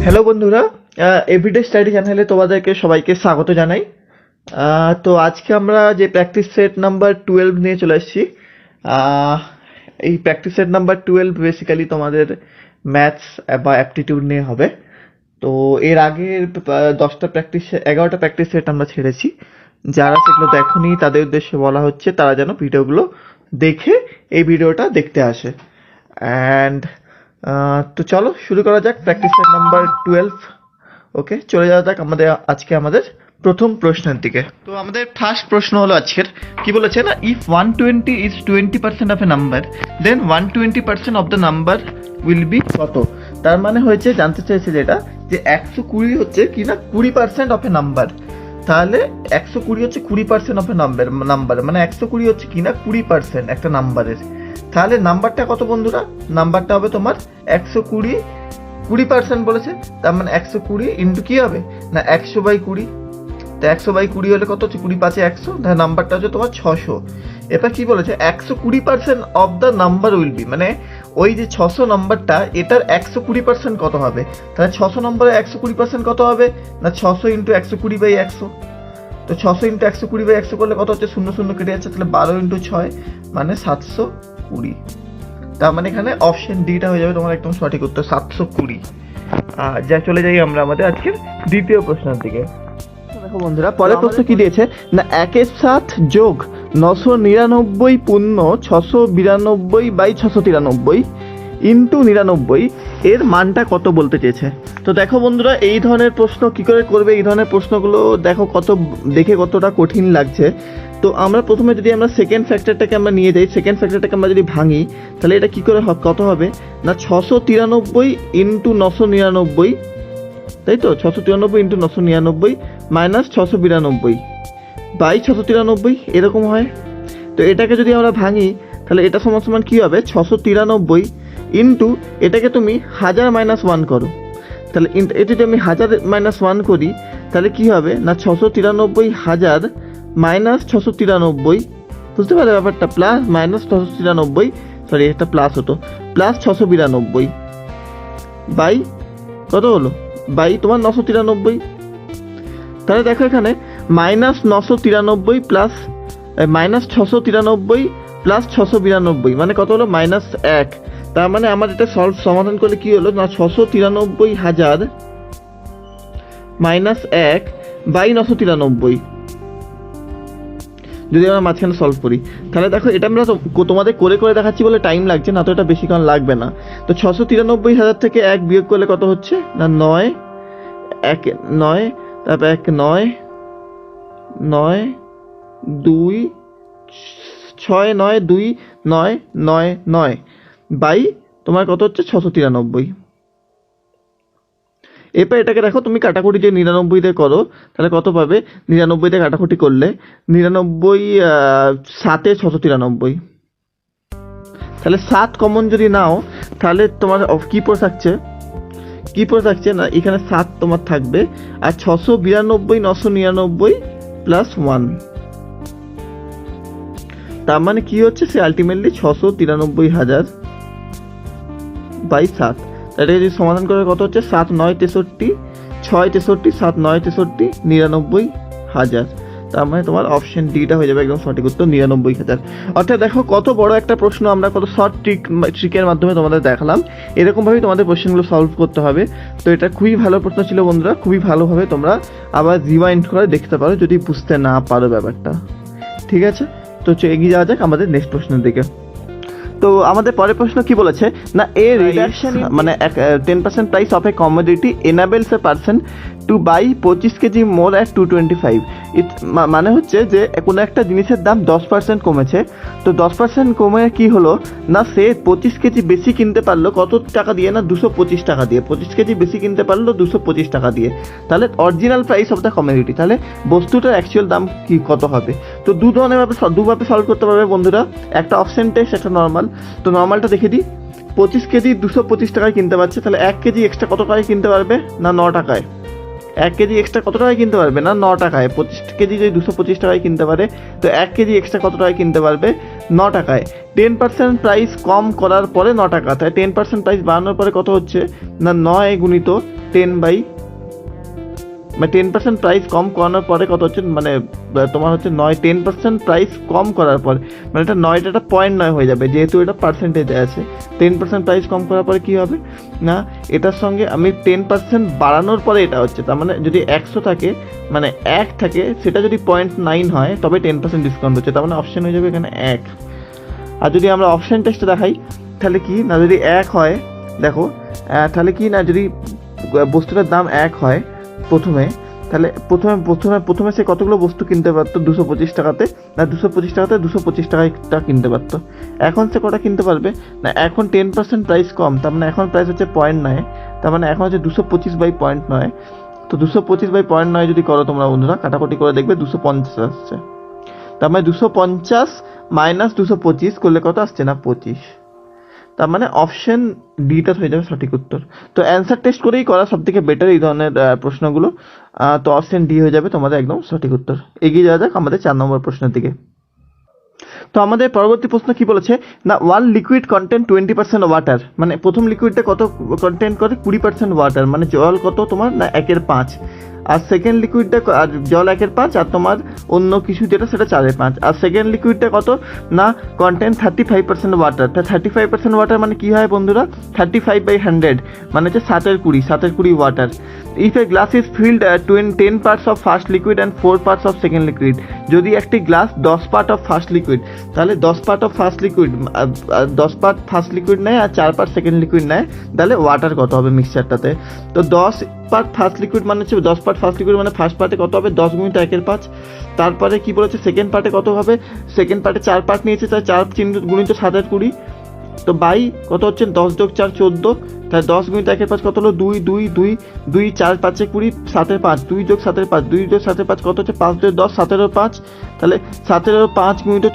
Hello বন্ধুরা, everyday study চ্যানেলে তোমাদেরকে সবাইকে স্বাগত জানাই। তো আজকে আমরা যে প্র্যাকটিস সেট নাম্বার 12 নিয়ে চলে এসেছি। এই প্র্যাকটিস সেট নাম্বার 12 বেসিক্যালি তোমাদের ম্যাথস বা অ্যাপটিটিউড নিয়ে হবে। তো এর আগের 11টা প্র্যাকটিস সেট আমরা ছেড়েছি। যারা সেগুলো দেখোনি তাদের উদ্দেশ্যে বলা হচ্ছে তারা যেন ভিডিওগুলো দেখে এই ভিডিওটা দেখতে আসে। অ্যান্ড তো চলো শুরু করা যাক প্র্যাকটিস সেট নাম্বার 12। ওকে, চলে যাওয়া যাক আমাদের প্রথম প্রশ্নের দিকে। তো আমাদের ফার্স্ট প্রশ্ন হলো আজকের, কি বলেছে না, if 120 is 20% of a number then 120% of the number will be কত। তার মানে হয়েছে, জানতে চাইছে যেটা, যে 120 হচ্ছে কি না 20% অফ এ নাম্বার। তাহলে 120 হচ্ছে 20% অফ এ নাম্বার, মানে 120 হচ্ছে কি না 20% একটা নাম্বারের। তাহলে নাম্বারটা কত বন্ধুরা? নাম্বারটা হবে তোমার 120, 20% বলেছে, তার মানে 120 ইন্টু কি হবে না 100/20। তো 100/20 হলে কত হচ্ছে, 20 5 100, তাহলে নাম্বারটা হচ্ছে তোমার 600। এবার কি বলেছে, 120% of the number will B, মানে ওই যে 600 নাম্বারটা, এটার 120% কত হবে? তাহলে 600 নম্বরে 120% কত হবে না 600 ইন্টু 120/100। তো 600 ইন্টু 120/100 করলে কত হচ্ছে, 0 0 কেটে যাচ্ছে, তাহলে 12 ইন্টু 6 মানে 720। তার মানে এখানে অপশন ডিটা হয়ে যাবে তোমার একদম সঠিক উত্তর, 720। যা চলে যাই আমরা আমাদের আজকের দ্বিতীয় প্রশ্নের দিকে। দেখো বন্ধুরা, পরের প্রশ্ন কি দিয়েছে না, 1/7 যোগ 999 পূর্ণ 692/693 ইন্টু 99 এর মানটা কত বলতে চেয়েছে। তো দেখো বন্ধুরা, এই ধরনের প্রশ্ন কি করে করবে, এই ধরনের প্রশ্নগুলো দেখো দেখে কতটা কঠিন লাগছে। তো আমরা প্রথমে যদি আমরা সেকেন্ড ফ্যাক্টরটাকে আমরা নিয়ে যাই, সেকেন্ড ফ্যাক্টরটাকে আমরা যদি ভাঙি, তাহলে এটা কি করে কত হবে না 693 ইন্টু 999, তাই তো 693 ইন্টু 999 মাইনাস 692 বাই 693 এরকম হয়। তো এটাকে যদি আমরা ভাঙি, তাহলে এটা সমান সমান কি হবে, 693 ইন্টু এটাকে তুমি 1000 - 1 করো, তাহলে এটা যদি আমি 1000 - 1 করি, তাহলে কি হবে না 693,000 মাইনাস 693, বুঝতে পারলে ব্যাপারটা, প্লাস মাইনাস 693, সরি এটা প্লাস হতো, প্লাস 692 বাই কত হলো, বাই তোমার 993। তাহলে দেখো এখানে মাইনাস 993 প্লাস মাইনাস 693 প্লাস 692 মানে কত হলো, -1। তার মানে আমার এটা সমাধান করলে কি হলো না 693,000 মাইনাস 1 বাই 993 যদি আমরা মাঝখানে সলভ করি। তাহলে দেখো এটা আমরা তোমাদের করে করে দেখাচ্ছি বলে টাইম লাগছে, না তো এটা বেশিক্ষণ লাগবে না। তো 693,000 থেকে 1 বিয়োগ করলে কত হচ্ছে না 9, 1 9, তারপর 1 9 9 2 6 9 2 9 9 9 বাই তোমার কত হচ্ছে 693। এরপর এটাকে দেখো তুমি কাটাকুটি যে 99 দিয়ে করো, তাহলে কত পাবে, 99 দিয়ে কাটাকুটি করলে 99 7 693, তাহলে 7 কমন যদি নাও, তাহলে তোমার কি পড়ে থাকছে না এখানে 7 তোমার থাকবে, আর 692 999 প্লাস 1, তার মানে কি হচ্ছে, সে আলটিমেটলি 693,000 বাই 7। এটা যদি সমাধান করে কত হচ্ছে, 7 9 63, 6 63, 7 9 63, 99,000। তার মানে তোমার অপশন ডিটা হয়ে যাবে একদম সঠিক উত্তর, 99,000। অর্থাৎ দেখো কত বড় একটা প্রশ্ন আমরা কত শর্ট ট্রিকের মাধ্যমে তোমাদের দেখালাম। এরকমভাবেই তোমাদের কোশ্চেনগুলো সলভ করতে হবে। তো এটা খুবই ভালো প্রশ্ন ছিল বন্ধুরা, খুবই ভালোভাবে তোমরা আবার রিমাইন্ড করে দেখতে পারো যদি বুঝতে না পারো ব্যাপারটা। ঠিক আছে, তো এগিয়ে যাওয়া যাক আমাদের নেক্সট প্রশ্নের দিকে। তো আমাদের পরের প্রশ্ন কি বলেছে না, এ রিডাকশন মানে 10% price of a commodity enables a person to buy 25 kg more at 225। মানে হচ্ছে যে কোনো একটা জিনিসের দাম 10% কমেছে, তো 10% কমে কি হলো না সে 25 কেজি বেশি কিনতে পারলো কত টাকা দিয়ে না 225 টাকা দিয়ে, 25 কেজি বেশি কিনতে পারলো 225 টাকা দিয়ে। তাহলে original price of the commodity, তাহলে বস্তুটার অ্যাকচুয়াল দাম কি কত হবে। তো দুভাবে সলভ করতে পারবে বন্ধুরা, একটা অপশন টেস্ট, একটা নর্মাল। তো নর্মালটা দেখে দিই, 25 কেজি 225 টাকায় কিনতে পারছে, তাহলে 1 কেজি এক্সট্রা কত টাকায় কিনতে পারবে না 9 টাকায়। 1 কেজি এক্সট্রা কত টাকায় কিনতে পারবে না 9 টাকায়। 25 কেজি যদি 225 টাকায় কিনতে পারে, তো 1 কেজি এক্সট্রা কত টাকায় কিনতে পারবে 9 টাকায়। 10% প্রাইস কম করার পরে 9 টাকা, তাই 10% প্রাইস বাড়ানোর পরে কত হচ্ছে না 9 গুণিত 10 মানে 10% প্রাইস কম করানোর পরে কত হচ্ছে, মানে তোমার হচ্ছে 10% প্রাইস কম করার পর, মানে এটা 9 এটা 0.9 হয়ে যাবে, যেহেতু এটা পার্সেন্টেজে আছে। 10% প্রাইস কম করার পরে কী হবে না, এটার সঙ্গে আমি 10% বাড়ানোর পরে এটা হচ্ছে, তার মানে যদি 100 থাকে, মানে 1 থাকে, সেটা যদি 0.9 হয় তবে 10% ডিসকাউন্ট হচ্ছে, তার মানে অপশন হয়ে যাবে এখানে 1। আর যদি আমরা অপশন টেস্টে দেখাই, তাহলে কি না, যদি 1 হয়, দেখো তাহলে কি না, যদি বস্তুটার দাম 1 হয় প্রথমে, তাহলে প্রথমে সে কতগুলো বস্তু কিনতে পারতো 225 টাকাতে, না 225 টাকাতে 225 টাকায় কিনতে পারতো। এখন সে কটা কিনতে পারবে না, এখন 10% প্রাইস কম, তার মানে এখন প্রাইস হচ্ছে 0.9, তার মানে এখন হচ্ছে 225/0.9। তো 225/0.9 যদি করো তোমরা বন্ধুরা, কাটাকুটি করে দেখবে 250 আসছে, তার মানে 250 - 225 করলে কত আসছে না 25। তার মানে অপশন ডিটা হয়ে যাবে সঠিক উত্তর। তো অ্যান্সার টেস্ট করেই করা সব থেকে বেটার এই ধরনের প্রশ্নগুলো। তো অপশন ডি হয়ে যাবে তোমাদের একদম সঠিক উত্তর। এগিয়ে যাওয়া যাক আমাদের 4 নম্বর প্রশ্নের দিকে। তো আমাদের পরবর্তী প্রশ্ন কি বলেছে না, ওয়ান লিকুইড কন্টেন্ট 20% ওয়াটার, মানে প্রথম লিকুইডটা কত কন্টেন্ট করে 20% ওয়াটার, মানে জল কত তোমার না 1/5, আর সেকেন্ড লিকুইডটা আর জল 1/5, আর তোমার অন্য কিছু যেটা সেটা 4/5, আর সেকেন্ড লিকুইডটা কত না কন্টেন্ট 35% ওয়াটার। তা 35% ওয়াটার মানে কি হয় বন্ধুরা, 35/100 মানে হচ্ছে 7/20 water. If a glass is field 10 parts of first liquid and 4 parts of second liquid, যদি একটি glass 10 part of first liquid, তাহলে 10 part of first liquid 10 part first liquid নেয় আর 4 পার্ট সেকেন্ড লিকুইড নেয়, তাহলে ওয়াটার কত হবে মিক্সচারটাতে। তো 10 part first liquid মানে হচ্ছে 10 পার্ট ফার্স্ট লিকুইড মানে ফার্স্ট পার্টে কত হবে 10 × 1/5। তারপরে কি বলেছে সেকেন্ড পার্টে কত হবে, সেকেন্ড পার্টে 4 পার্ট নিয়েছে, তাই 4 × 7/20, তো বাই কত হচ্ছে 10 + 4 14, তাহলে 10 × 1/5 কত হলো 2 2 2 2 4 5 20 7/5, 2 + 7/5 2 + 7/5 কত হচ্ছে 5 × 10 17/5, তাহলে 17/5 ×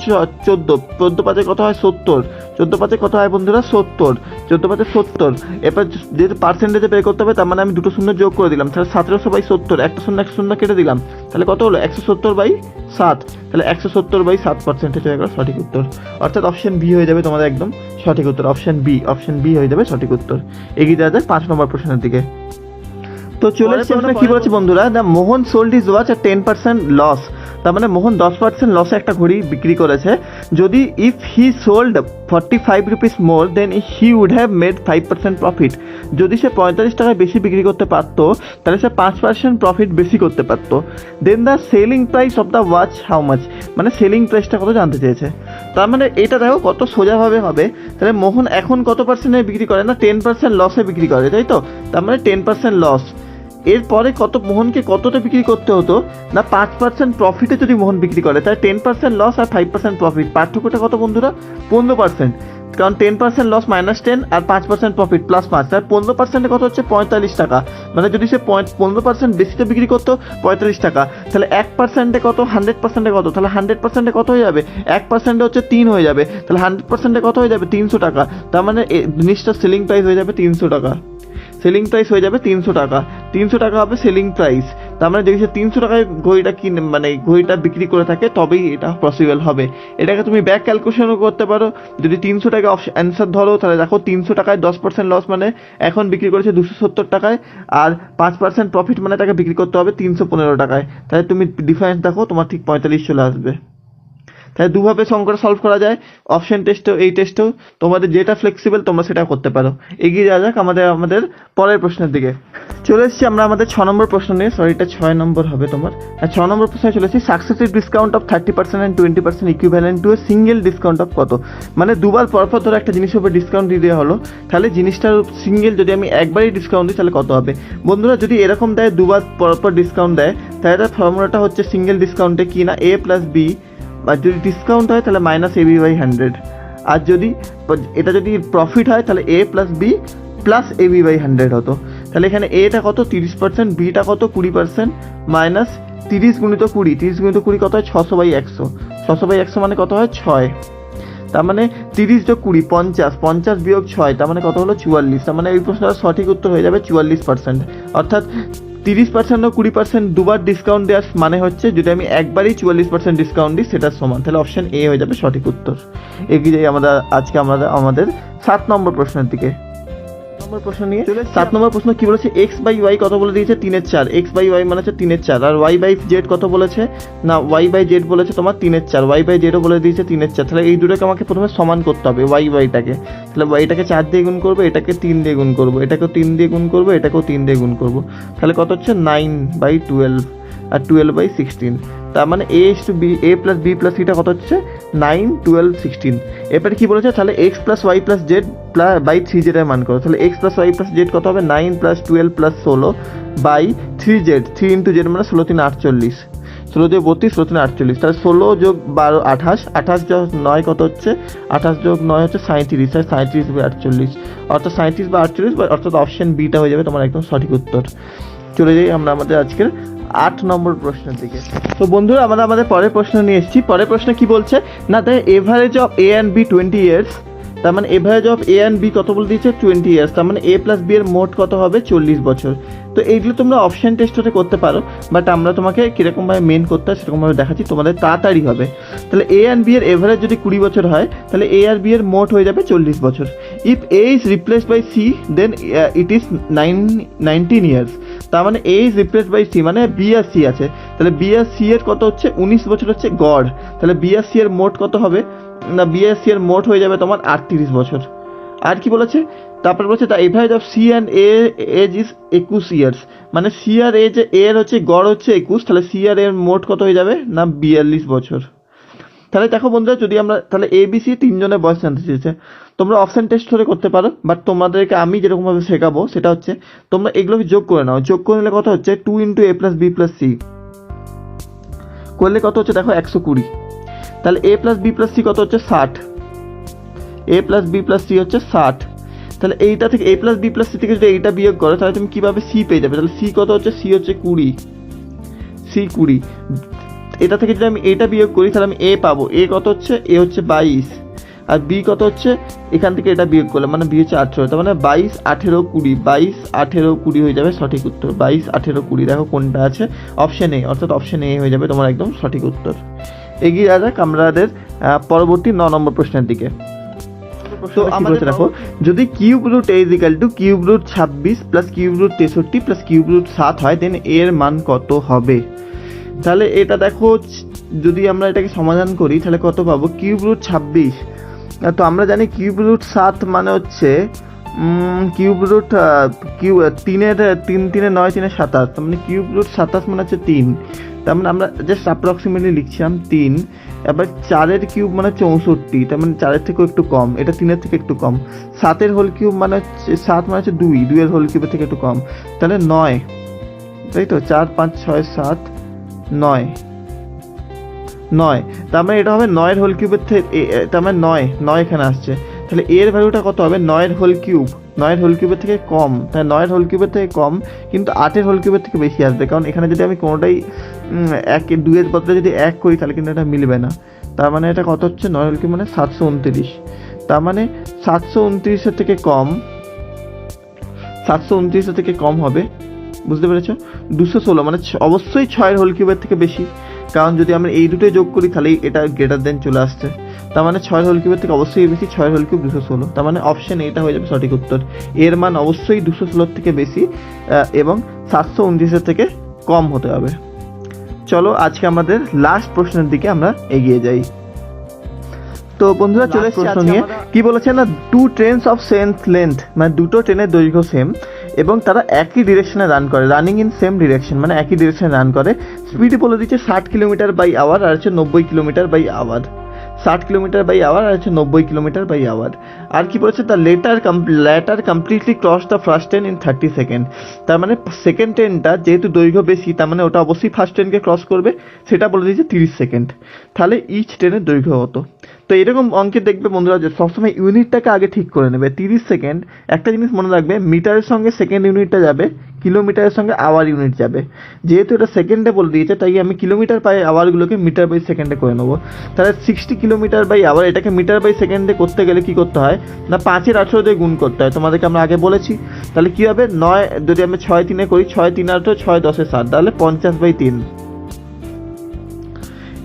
14 14/5 কত হয় 70, 14/5 কত হয় বন্ধুরা 70, 14/5 70। এবার যেহেতু পার্সেন্টেজে বের করতে হবে, তার মানে আমি দুটো শূন্য যোগ করে দিলাম, তাহলে 1700/70, একটা শূন্য কেটে দিলাম, তাহলে কত হলো 170/7, তাহলে 170/7% হয়ে গেল সঠিক উত্তর। অর্থাৎ অপশন বি হয়ে যাবে তোমাদের একদম সঠিক উত্তর, অপশন বি হয়ে যাবে সঠিক উত্তর। এগিয়ে যাওয়া যায় 5 নম্বর প্রশ্নের দিকে। তো চলে এসেছি আমরা কি বলেছি বন্ধুরা, the Mohan sold his watch at 10% loss, তার মানে মোহন 10% লসে একটা ঘড়ি বিক্রি করেছে। যদি if he sold 45 rupees more then he would have made 5% profit, যদি সে 45 টাকায় বেশি বিক্রি করতে পারতো তাহলে সে 5% প্রফিট বেশি করতে পারতো। Then the selling price of the watch how much, মানে সেলিং প্রাইসটা কত জানতে চেয়েছে। তার মানে এটা দেখো কত সোজাভাবে হবে, তাহলে মোহন এখন কত পার্সেন্টে বিক্রি করে না 10% লসে বিক্রি করে, তাই তো, তার মানে 10% লস। এরপরে মোহনকে কতটা বিক্রি করতে হতো না 5% প্রফিটে যদি মোহন বিক্রি করে, তাহলে 10% লস আর 5% প্রফিট, পার্থক্যটা কত বন্ধুরা 15%, কারণ 10% লস -10 আর 5% প্রফিট +5, তাহলে 15% কত হচ্ছে 45 টাকা, মানে যদি সে 15% বেশিতে বিক্রি করতো 45 টাকা, তাহলে 1% কত 100% কত, তাহলে 100% কত হয়ে যাবে 1% হচ্ছে 3 হয়ে যাবে, তাহলে 100% কত হয়ে যাবে 300 টাকা, তার মানে জিনিসটা সেলিং প্রাইস হয়ে যাবে 300 টাকা, সেলিং প্রাইস হয়ে যাবে 300 টাকা, 300 টাকা হবে সেলিং প্রাইস। তার মানে যদি সে 300 টাকায় ঘড়িটা কিনে মানে ঘড়িটা বিক্রি করে থাকে তবেই এটা পসিবল হবে। এটাকে তুমি ব্যাক ক্যালকুলেশনও করতে পারো, যদি 300 টাকা অ্যান্সার ধরো তাহলে দেখো 300 টাকায় 10% লস মানে এখন বিক্রি করেছে 270 টাকায়, আর 5% প্রফিট মানে তাকে বিক্রি করতে হবে 315 টাকায়, তাহলে তুমি ডিফারেন্স দেখো তোমার ঠিক 45 চলে আসবে। তাহলে দুভাবে অঙ্কটা সলভ করা যায়, অপশন টেস্টেও এই টেস্টেও, তোমাদের যেটা ফ্লেক্সিবল তোমরা সেটা করতে পারো। এগিয়ে যাওয়া যাক আমাদের পরের প্রশ্নের দিকে। চলে এসেছি আমরা আমাদের 6 নম্বর প্রশ্ন নিয়ে, সরি এটা 6 নম্বর হবে তোমার। আর 6 নম্বর প্রশ্নে চলে এসেছি, successive discount of 30% and 20% equivalent to a single discount of কত, মানে দুবার পরপর ধরো একটা জিনিসের উপর ডিসকাউন্ট দিয়ে দেওয়া হলো, তাহলে জিনিসটার সিঙ্গেল যদি আমি একবারই ডিসকাউন্ট দিই তাহলে কত হবে বন্ধুরা। যদি এরকম দেয় দুবার পরপর ডিসকাউন্ট দেয়, তাহলে তার ফর্মুলাটা হচ্ছে সিঙ্গেল ডিসকাউন্টে কি না A + B, আর যদি ডিসকাউন্ট হয় তাহলে -AB/100, আর যদি এটা যদি প্রফিট হয় তাহলে A + B + AB/100 হতো। তাহলে এখানে এটা কত 30%, বিটা কত 20%, -30 × 20, 30 × 20 কত হয় 600/100, 600/100 মানে কত হয় 6, তার মানে 30 + 20 50, 50 - 6 তার মানে কত হলো 44, তার মানে এই প্রশ্নটার সঠিক উত্তর হয়ে যাবে 44%। অর্থাৎ 30% ও 20% দুবার ডিসকাউন্ট দেওয়ার মানে হচ্ছে যদি আমি একবারই 44% ডিসকাউন্ট দিই সেটার সমান, তাহলে অপশন এ হয়ে যাবে সঠিক উত্তর। এগিয়ে যাই আমাদের 7 নম্বর প্রশ্নের দিকে। নম্বর প্রশ্ন নিয়ে চলে 7 নম্বর প্রশ্ন কি বলেছে, এক্স বাই ওয়াই কত বলে দিয়েছে 3/4, এক্স বাই ওয়াই মানে হচ্ছে 3/4, আর ওয়াই বাই জেড কত বলেছে না ওয়াই বাই জেড বলেছে তোমার 3/4, ওয়াই বাই জেডও বলে দিয়েছে 3/4। তাহলে এই দুটোকে আমাকে প্রথমে সমান করতে হবে ওয়াইটাকে, তাহলে ওয়াইটাকে 4 দিয়ে গুণ করবো, এটাকে 3 দিয়ে গুণ করবো, এটাকেও 3 দিয়ে গুণ করবো, এটাকেও 3 দিয়ে গুণ করবো, তাহলে কত হচ্ছে 9/12 আর 12/16। তার মানে a is to b, a plus b plus সিটা কত হচ্ছে 9, 12, 16। এরপরে কি বলেছে, তাহলে x plus y plus z by 3z এর মান করো, তাহলে x plus y plus z কত হবে 9 plus 12 plus 16 by 3z, 3 into z মানে 16 3 48, 16 দিয়ে 32, 16 3 48, তাহলে 16 যোগ 12 28, 28 যোগ 9 কত হচ্ছে 28 যোগ 9 হচ্ছে 37, আর 37 বাই 48, অর্থাৎ 37 বা 48, অর্থাৎ অপশন বিটা হয়ে যাবে তোমার একদম সঠিক উত্তর। চলে যাই আমরা আমাদের আজকের 8 নম্বর প্রশ্নের দিকে। তো বন্ধুরা আমরা আমাদের পরের প্রশ্ন নিয়ে এসেছি। পরের প্রশ্ন কি বলছে না, the average of A and B 20 years, তার মানে average of A and B কত বলে দিয়েছে 20 ইয়ার্স, তার মানে এ প্লাস বি এর মোট কত হবে 40 বছর। তো এইগুলো তোমরা অপশন টেস্টে করতে পারো, বাট আমরা তোমাকে কীরকমভাবে মেন করতে হয় সেরকমভাবে দেখাচ্ছি, তোমাদের তাড়াতাড়ি হবে। তাহলে এ অ্যান্ড বি এর এভারেজ যদি 20 বছর হয়, তাহলে এ আর বি এর মোট হয়ে যাবে 40 বছর। If A is replaced by C then it is 19 years, তার মানে A is replaced by C মানে বি আর সি আছে, তাহলে বি আর সি এর কত হচ্ছে 19 বছর হচ্ছে গড়, তাহলে বি আর সি এর মোট কত হবে না বি আর সি এর মোট হয়ে যাবে তোমার 38 বছর। আর কি বলেছে, তারপর বলেছে the average of C and A age is 21 years, মানে সি আর এজ এর হচ্ছে গড় হচ্ছে 21, তাহলে সি আর এর মোট কত হয়ে যাবে না 42 বছর। তাহলে দেখো বন্ধুরা, যদি আমরা তাহলে এ বি সি তিনজনের বয়স জানতে চেয়েছে, তোমরা অপশন টেস্ট করে করতে পারো, বাট তোমাদেরকে আমি যেরকমভাবে শেখাবো সেটা হচ্ছে তোমরা এগুলোকে যোগ করে নাও, যোগ করে নিলে কত হচ্ছে 2 ইন্টু এ প্লাস বি প্লাস সি করলে কত হচ্ছে দেখো 120, তাহলে এ প্লাস বি প্লাস সি কত হচ্ছে 60, এ প্লাস বি প্লাস সি হচ্ছে 60, তাহলে এইটা থেকে এ প্লাস বি প্লাস সি থেকে যদি এইটা বিয়োগ করো তাহলে তুমি কীভাবে সি পেয়ে যাবে, তাহলে সি কত হচ্ছে সি হচ্ছে 20, সি 20, এটা থেকে যদি আমি এটা বিয়োগ করি তাহলে আমি এ পাবো, এ কত হচ্ছে এ হচ্ছে 22, আর বি কত হচ্ছে এখান থেকে এটা বিয়োগ করলে মানে বি হচ্ছে 18, তার মানে 22, 18, 20, 22, 18, 20 হয়ে যাবে সঠিক উত্তর, 22, 18, 20 দেখো কোনটা আছে অপশন এ, অর্থাৎ অপশন এ হয়ে যাবে তোমার একদম সঠিক উত্তর। এগিয়ে যাক আমাদের পরবর্তী 9 নম্বর প্রশ্নের দিকে। তো আমাদের দেখো, যদি cube root a equal to cube root 26 plus cube root 63 plus cube root 7 হয়, দেন এর মান কত হবে। তাহলে এটা দেখো, যদি আমরা এটাকে সমাধান করি তাহলে কত পাবো, কিউব রুট 26, তো আমরা জানি কিউব রুট 7 মানে হচ্ছে কিউব রুট তিনের 3 3 9 3 27, তার মানে কিউব রুট 27 মানে হচ্ছে 3, তার মানে আমরা জাস্ট অ্যাপ্রক্সিমেটলি লিখছিলাম 3, এবার 4-এর কিউব মানে 64, তার মানে 4-এর থেকেও একটু কম, এটা 3-এর থেকে একটু কম, 7-এর হোল কিউব মানে হচ্ছে 7 মানে হচ্ছে 2, 2-এর হোল কিউবের থেকে একটু কম, তাহলে 9, তাই তো 4 5 6 7 9, তার মানে এটা হবে 9-এর হোল কিউবের থেকে, তার মানে 9 এখানে আসছে, তাহলে এর ভ্যালুটা কত হবে 9-এর হোল কিউব, 9-এর হোল কিউবের থেকে কম, তাই 9-এর হোল কিউবের থেকে কম কিন্তু 8-এর হোল কিউবের থেকে বেশি আসবে, কারণ এখানে যদি আমি কোনোটাই 2-এর বদলে যদি 1 করি তাহলে কিন্তু এটা মিলবে না, তার মানে এটা কত হচ্ছে 9 হোল কিউব মানে 729, তার মানে 729-এর থেকে কম, 729-এর থেকে কম হবে, বুঝতে পেরেছো, 216 মানে অবশ্যই 6-এর হোল কিউবের থেকে বেশি, কারণ যদি আমরা এই দুটোই যোগ করি তাহলে এটা গ্রেটার দেন চলে আসছে, তার মানে 6-এর হোল কিউবের থেকে অবশ্যই বেশি, 6-এর হোল কিউব 216, তার মানে অপশন এটা হয়ে যাবে সঠিক উত্তর, এর মান অবশ্যই 216-এর থেকে বেশি এবং 729-এর থেকে কম হতে হবে। চলো আজকে আমাদের লাস্ট প্রশ্নের দিকে আমরা এগিয়ে যাই। তো বন্ধুরা চলে এসেছি প্রশ্ন নিয়ে, কি বলেছে না, 2 ট্রেনস অফ সেম লেন্থ, মানে দুটো ট্রেনের দৈর্ঘ্য সেম এবং তারা একই ডিরেকশনে রান করে, রানিং ইন সেম ডিরেকশন মানে একই ডিরেকশনে রান করে, স্পিড বলে দিচ্ছে 60 কিলোমিটার বাই আওয়ার আর হচ্ছে 90 kilometre by hour, 60 kilometre by hour আর হচ্ছে 90 কিলোমিটার বাই আওয়ার। আর কি বলেছে, the latter completely cross the first train in 30 second, তার মানে সেকেন্ড ট্রেনটা যেহেতু দৈর্ঘ্য বেশি তার মানে ওটা অবশ্যই ফার্স্ট ট্রেনকে ক্রস করবে, সেটা বলে দিয়েছে 30 সেকেন্ড, তাহলে ইচ ট্রেনের দৈর্ঘ্য কত। তো এরকম অঙ্কে দেখবে বন্ধুরা যে সবসময় ইউনিটটাকে আগে ঠিক করে নেবে, 30 সেকেন্ড, একটা জিনিস মনে রাখবে মিটারের সঙ্গে সেকেন্ড ইউনিটটা যাবে, কিলোমিটারের সঙ্গে আওয়ার ইউনিট যাবে, যেহেতু এটা সেকেন্ডে বলে দিয়েছে তাই আমি কিলোমিটার বাই আওয়ারগুলোকে মিটার বাই সেকেন্ডে করে নেবো, তাহলে 60 কিলোমিটার বাই আওয়ার এটাকে মিটার বাই সেকেন্ডে করতে গেলে কি করতে হয় না 5-এর 18 দিয়ে গুণ করতে হয়, তোমাদেরকে আমরা আগে বলেছি, তাহলে কি হবে 9 যদি আমি 6 3-এ করি, 6 3 18, 6 10 60, তাহলে 50/3,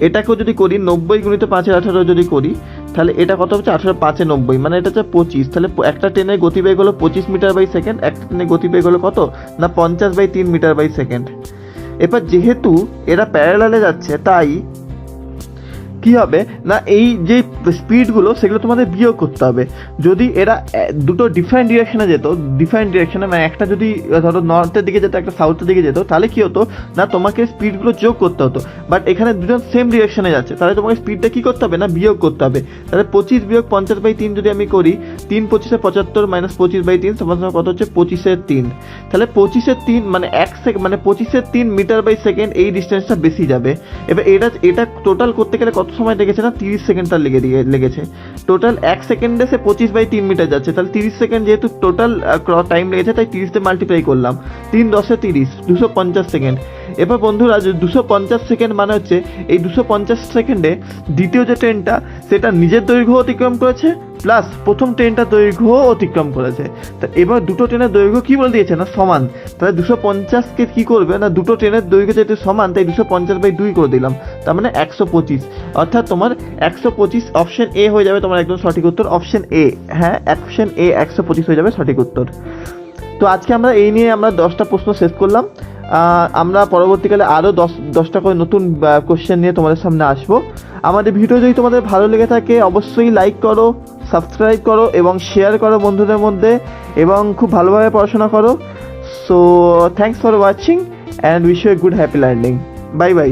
এটাকেও যদি করি 90 গুণিত 5-এর 18 যদি করি তাহলে এটা কত হচ্ছে 18×5 মানে এটা হচ্ছে 25। তাহলে একটা ট্রেনের গতিবেগ হলো 25 মিটার/সেকেন্ড, একটা ট্রেনের গতিবেগ হলো কত না 50/3 মিটার/সেকেন্ড। এবার যেহেতু এরা প্যারালালে যাচ্ছে তাই কি হবে না এই যে স্পিডগুলো সেগুলো তোমাদের বিয়োগ করতে হবে। যদি এরা দুটো ডিফারেন্ট ডিরেকশনে যেত, ডিফারেন্ট ডিরেকশনে মানে একটা যদি ধরো নর্থের দিকে যেত একটা সাউথের দিকে যেত, তাহলে কি হতো না তোমাকে স্পিডগুলো যোগ করতে হতো। বাট এখানে দুজন সেম ডিরেকশনে যাচ্ছে, তাহলে তোমাকে স্পিডটা কী করতে হবে না বিয়োগ করতে হবে। তাহলে 25 বিয়োগ 50/3 যদি আমি করি, 3 25 75 - 25/3 সমান সমান কত হচ্ছে 25/3। তাহলে 25/3 মানে 1 সেকেন্ড মানে 25/3 মিটার/সেকেন্ড এই ডিস্টেন্সটা বেশি যাবে। এবার এটা টোটাল করতে গেলে কত সময় লেগেছে না 30 সেকেন্ড তার লেগেছে। টোটাল 1 সেকেন্ডে সে 25/3 মিটার যাচ্ছে, তাহলে 30 সেকেন্ড যেহেতু টোটাল টাইম লেগেছে তাই 30 দিয়ে মাল্টিপ্লাই করলাম, 3 × 10 = 30, 250 সেকেন্ড। এবার বন্ধুরা 250 সেকেন্ড মানে হচ্ছে এই 250 সেকেন্ডে দ্বিতীয় যে ট্রেনটা সেটা নিজের দৈর্ঘ্য অতিক্রম করেছে প্লাস প্রথম ট্রেনটা দৈর্ঘ্য অতিক্রম করেছে। তা এবার দুটো ট্রেনের দৈর্ঘ্য কী বলে দিয়েছে না সমান। তাহলে 250কে কী করবে না দুটো ট্রেনের দৈর্ঘ্য যেহেতু সমান তাই 250/2 করে দিলাম, তার মানে 125। অর্থাৎ তোমার 125 অপশন এ হয়ে যাবে তোমার একদম সঠিক উত্তর, অপশন এ। হ্যাঁ, অপশন এ 125 হয়ে যাবে সঠিক উত্তর। তো আজকে আমরা এই নিয়ে আমরা 10টা প্রশ্ন শেষ করলাম। আমরা পরবর্তীকালে আরও 10টা করে নতুন কোশ্চেন নিয়ে তোমাদের সামনে আসবো। আমাদের ভিডিও যদি তোমাদের ভালো লেগে থাকে অবশ্যই লাইক করো, সাবস্ক্রাইব করো এবং শেয়ার করো বন্ধুদের মধ্যে, এবং খুব ভালোভাবে পড়াশোনা করো। So thanks for watching and wish you a good happy learning. Bye by.